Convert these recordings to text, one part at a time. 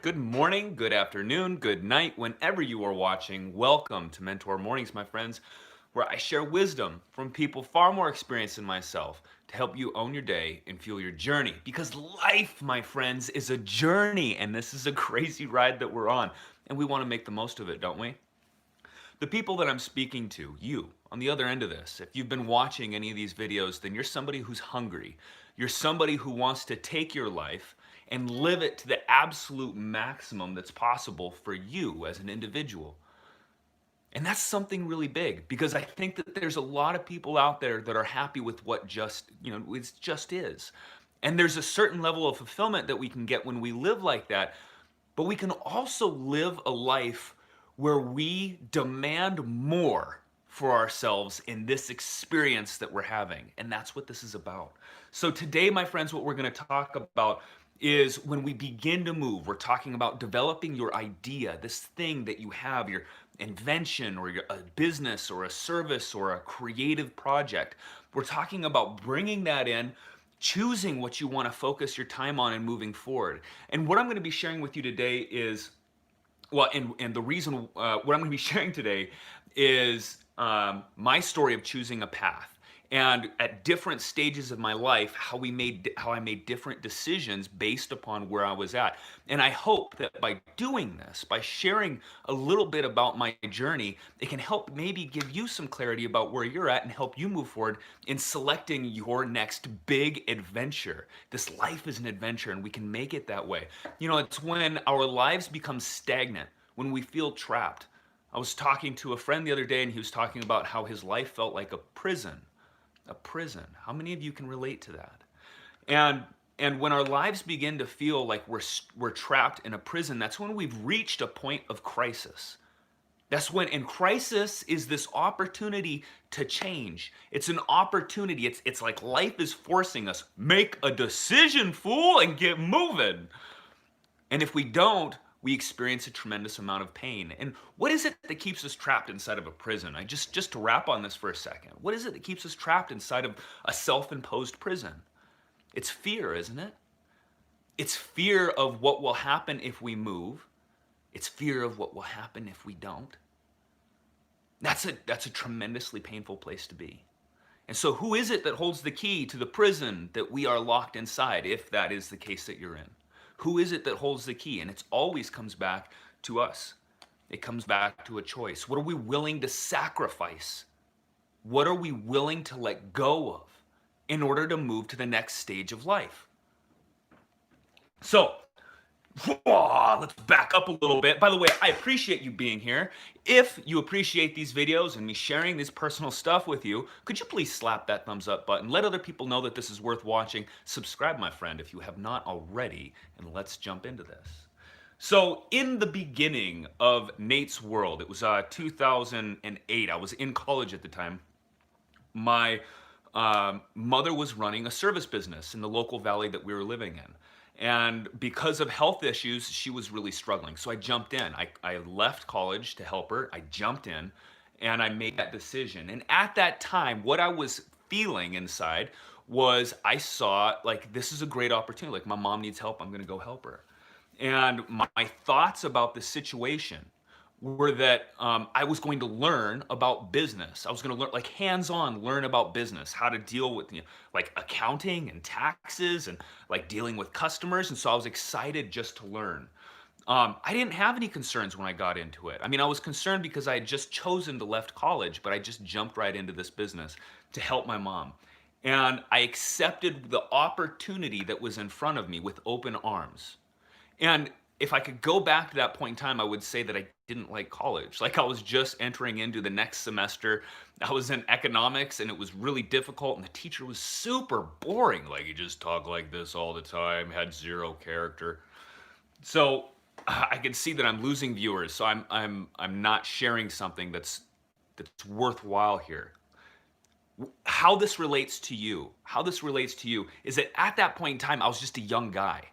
Good morning, good afternoon, good night, whenever you are watching. Welcome to Mentor Mornings, my friends, where I share wisdom from people far more experienced than myself to help you own your day and fuel your journey. Because life, my friends, is a journey, and this is a crazy ride that we're on, and we want to make the most of it, don't we? The people that I'm speaking to, you, on the other end of this, if you've been watching any of these videos, then you're somebody who's hungry. You're somebody who wants to take your life and live it to the absolute maximum that's possible for you as an individual. And that's something really big because I think that there's a lot of people out there that are happy with what it just is. And there's a certain level of fulfillment that we can get when we live like that. But we can also live a life where we demand more for ourselves in this experience that we're having. And that's what this is about. So today, my friends, what we're going to talk about is when we begin to move, we're talking about developing your idea, this thing that you have, your invention or a business or a service or a creative project. We're talking about bringing that in, choosing what you want to focus your time on and moving forward. And what I'm going to be sharing with you today is, and the reason what I'm going to be sharing today is my story of choosing a path. And at different stages of my life, how I made different decisions based upon where I was at. And I hope that by doing this, by sharing a little bit about my journey, it can help maybe give you some clarity about where you're at and help you move forward in selecting your next big adventure. This life is an adventure, and we can make it that way. You know, it's when our lives become stagnant, when we feel trapped. I was talking to a friend the other day, and he was talking about how his life felt like a prison. A prison. How many of you can relate to that? And when our lives begin to feel like we're trapped in a prison, that's when we've reached a point of crisis. That's when, and crisis is this opportunity to change. It's an opportunity. It's like life is forcing us, make a decision, fool, and get moving. And if we don't, we experience a tremendous amount of pain. And what is it that keeps us trapped inside of a prison? Just to wrap on this for a second. What is it that keeps us trapped inside of a self-imposed prison? It's fear, isn't it? It's fear of what will happen if we move. It's fear of what will happen if we don't. That's a tremendously painful place to be. And so who is it that holds the key to the prison that we are locked inside, if that is the case that you're in? Who is it that holds the key? And it always comes back to us. It comes back to a choice. What are we willing to sacrifice? What are we willing to let go of in order to move to the next stage of life? So, let's back up a little bit. By the way, I appreciate you being here. If you appreciate these videos and me sharing this personal stuff with you, could you please slap that thumbs up button? Let other people know that this is worth watching. Subscribe, my friend, if you have not already, and let's jump into this. So, in the beginning of Nate's world, it was 2008. I was in college at the time. My mother was running a service business in the local valley that we were living in. And because of health issues, she was really struggling. So I jumped in. I left college to help her. I jumped in and I made that decision. And at that time, what I was feeling inside was I saw like this is a great opportunity. Like my mom needs help. I'm going to go help her. And my thoughts about the situation were that I was going to learn about business. I was going to learn, like hands-on, learn about business, how to deal with like accounting and taxes and like dealing with customers. And so I was excited just to learn. I didn't have any concerns when I got into it. I mean, I was concerned because I had just chosen to left college, but I just jumped right into this business to help my mom. And I accepted the opportunity that was in front of me with open arms. And if I could go back to that point in time, I would say that I didn't like college. Like I was just entering into the next semester. I was in economics and it was really difficult and the teacher was super boring. Like he just talked like this all the time, had zero character. So I can see that I'm losing viewers. So I'm not sharing something that's worthwhile here. How this relates to you is that at that point in time, I was just a young guy.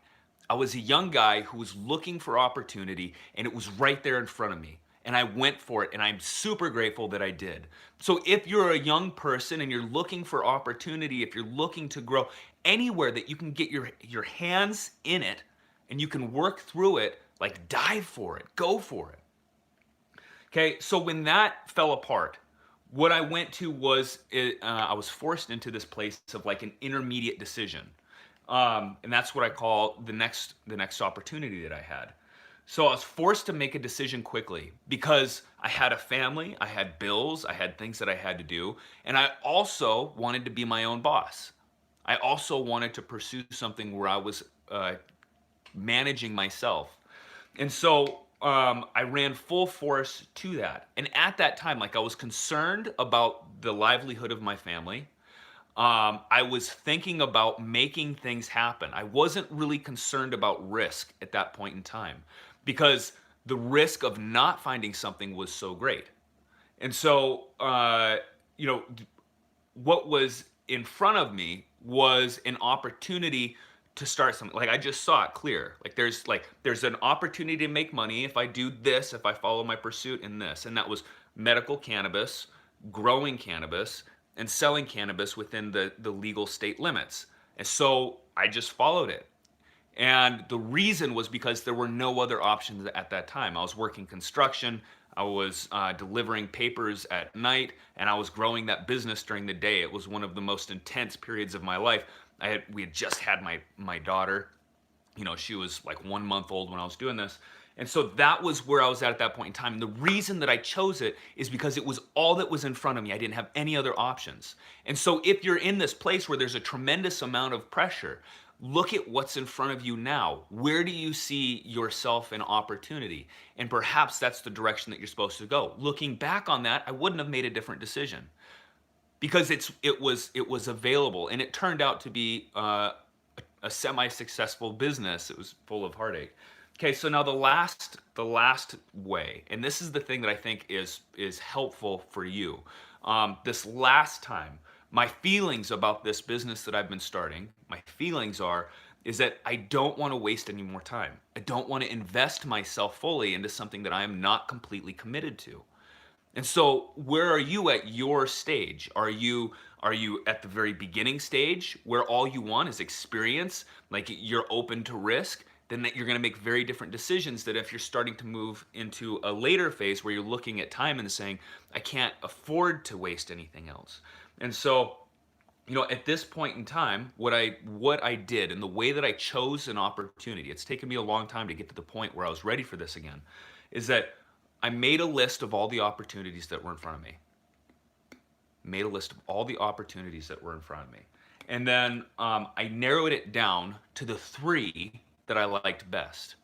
I was a young guy who was looking for opportunity and it was right there in front of me. And I went for it and I'm super grateful that I did. So if you're a young person and you're looking for opportunity, if you're looking to grow anywhere that you can get your hands in it and you can work through it, Like dive for it, go for it. Okay, so when that fell apart, what I went to was I was forced into this place of like an intermediate decision, and that's what I call the next opportunity that I had. So I was forced to make a decision quickly because I had a family, I had bills, I had things that I had to do, and I also wanted to be my own boss. I also wanted to pursue something where I was managing myself. And so I ran full force to that. And at that time, like I was concerned about the livelihood of my family. I was thinking about making things happen. I wasn't really concerned about risk at that point in time because the risk of not finding something was so great. And so, you know, what was in front of me was an opportunity to start something. Like I just saw it clear. Like there's an opportunity to make money if I do this, if I follow my pursuit in this. And that was medical cannabis, growing cannabis, and selling cannabis within the legal state limits. And so I just followed it. And the reason was because there were no other options at that time. I was working construction, I was delivering papers at night, and I was growing that business during the day. It was one of the most intense periods of my life. We had just had my daughter. You know, she was like 1 month old when I was doing this. And so that was where I was at that point in time. And the reason that I chose it is because it was all that was in front of me. I didn't have any other options. And so if you're in this place where there's a tremendous amount of pressure, look at what's in front of you now. Where do you see yourself in opportunity? And perhaps that's the direction that you're supposed to go. Looking back on that, I wouldn't have made a different decision because it was available, and it turned out to be a semi-successful business. It was full of heartache. Okay, so now the last way, and this is the thing that I think is helpful for you. This last time, my feelings about this business that I've been starting, my feelings is that I don't want to waste any more time. I don't want to invest myself fully into something that I am not completely committed to. And so where are you at your stage? Are you at the very beginning stage where all you want is experience, like you're open to risk? Then that you're going to make very different decisions than if you're starting to move into a later phase where you're looking at time and saying, I can't afford to waste anything else. And so, you know, at this point in time, what I did and the way that I chose an opportunity, it's taken me a long time to get to the point where I was ready for this again, is that I made a list of all the opportunities that were in front of me. Made a list of all the opportunities that were in front of me. And then I narrowed it down to the three that I liked best.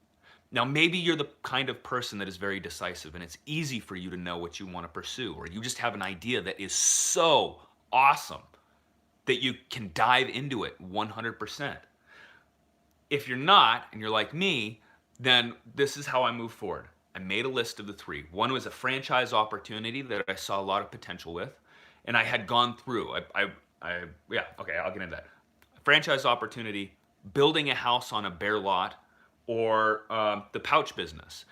Now, maybe you're the kind of person that is very decisive and it's easy for you to know what you want to pursue, or you just have an idea that is so awesome that you can dive into it 100%. If you're not, and you're like me, then this is how I move forward. I made a list of the three. One was a franchise opportunity that I saw a lot of potential with, and I had gone through. Yeah, okay, I'll get into that. Franchise opportunity, building a house on a bare lot, or the pouch business.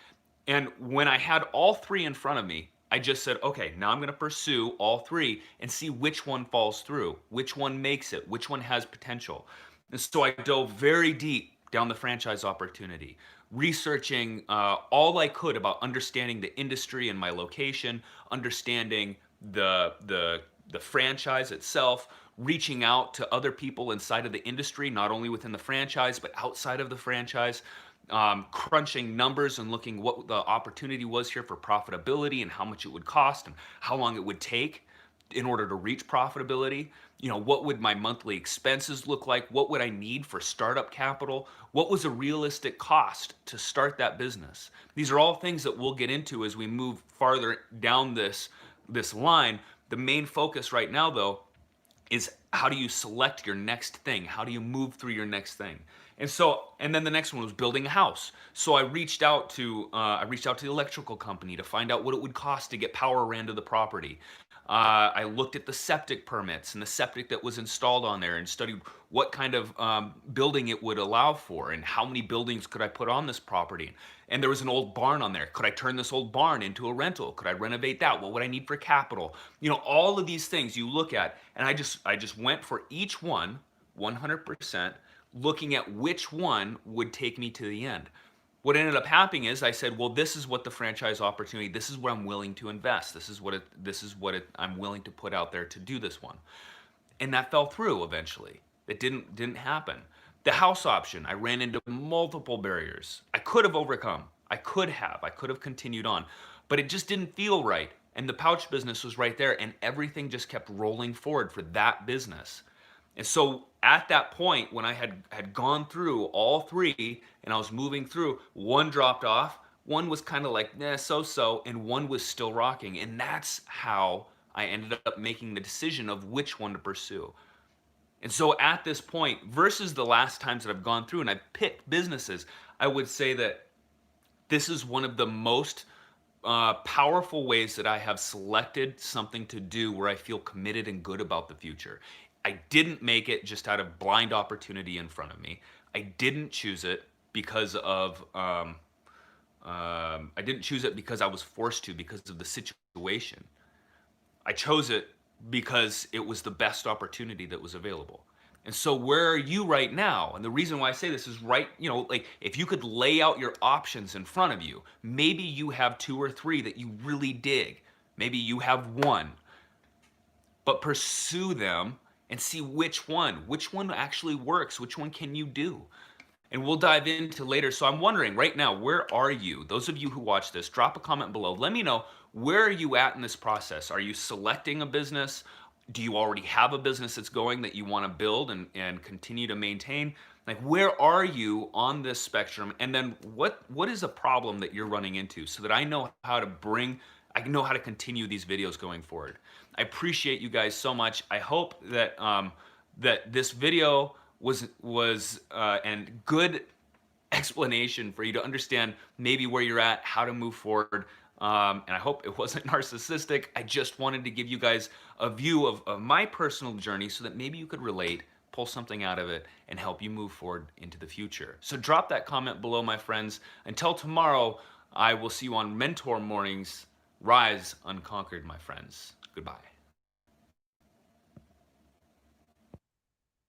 And when I had all three in front of me, I just said, okay, now I'm going to pursue all three and see which one falls through, which one makes it, which one has potential. And so I dove very deep down the franchise opportunity, researching all I could about understanding the industry and my location, understanding the franchise itself, reaching out to other people inside of the industry, not only within the franchise but outside of the franchise, crunching numbers and looking what the opportunity was here for profitability and how much it would cost and how long it would take in order to reach profitability. You know, what would my monthly expenses look like? What would I need for startup capital? What was a realistic cost to start that business? These are all things that we'll get into as we move farther down this line. The main focus right now, though, is how do you select your next thing? How do you move through your next thing? And then the next one was building a house. So I reached out to the electrical company to find out what it would cost to get power ran to the property. I looked at the septic permits and the septic that was installed on there and studied what kind of building it would allow for and how many buildings could I put on this property. And there was an old barn on there. Could I turn this old barn into a rental? Could I renovate that? What would I need for capital? You know, all of these things you look at, and I just went for each one 100%, looking at which one would take me to the end. what ended up happening is I said, well, this is what the franchise opportunity, this is where I'm willing to invest. I'm willing to put out there to do this one. And that fell through eventually. It didn't happen. The house option, I ran into multiple barriers. I could have overcome. I could have continued on, but it just didn't feel right. And the pouch business was right there, and everything just kept rolling forward for that business. And so at that point, when I had gone through all three and I was moving through, one dropped off, one was kind of like, nah, so, and one was still rocking. And that's how I ended up making the decision of which one to pursue. And so at this point, versus the last times that I've gone through and I've picked businesses, I would say that this is one of the most powerful ways that I have selected something to do where I feel committed and good about the future. I didn't make it just out of blind opportunity in front of me. I didn't choose it because of I didn't choose it because I was forced to, because of the situation. I chose it because it was the best opportunity that was available. And so where are you right now? And the reason why I say this is right, like if you could lay out your options in front of you, maybe you have 2 or 3 that you really dig. Maybe you have one. But pursue them and see which one actually works, which one can you do? And we'll dive into later. So I'm wondering right now, where are you? Those of you who watch this, drop a comment below. Let me know, where are you at in this process? Are you selecting a business? Do you already have a business that's going that you want to build and continue to maintain? Like, where are you on this spectrum? And then what is a problem that you're running into, so that I know how to continue these videos going forward. I appreciate you guys so much. I hope that that this video was and good explanation for you to understand maybe where you're at, how to move forward. And I hope it wasn't narcissistic. I just wanted to give you guys a view of my personal journey so that maybe you could relate, pull something out of it, and help you move forward into the future. So drop that comment below, my friends. Until tomorrow, I will see you on Mentor Mornings. Rise unconquered, my friends. Goodbye.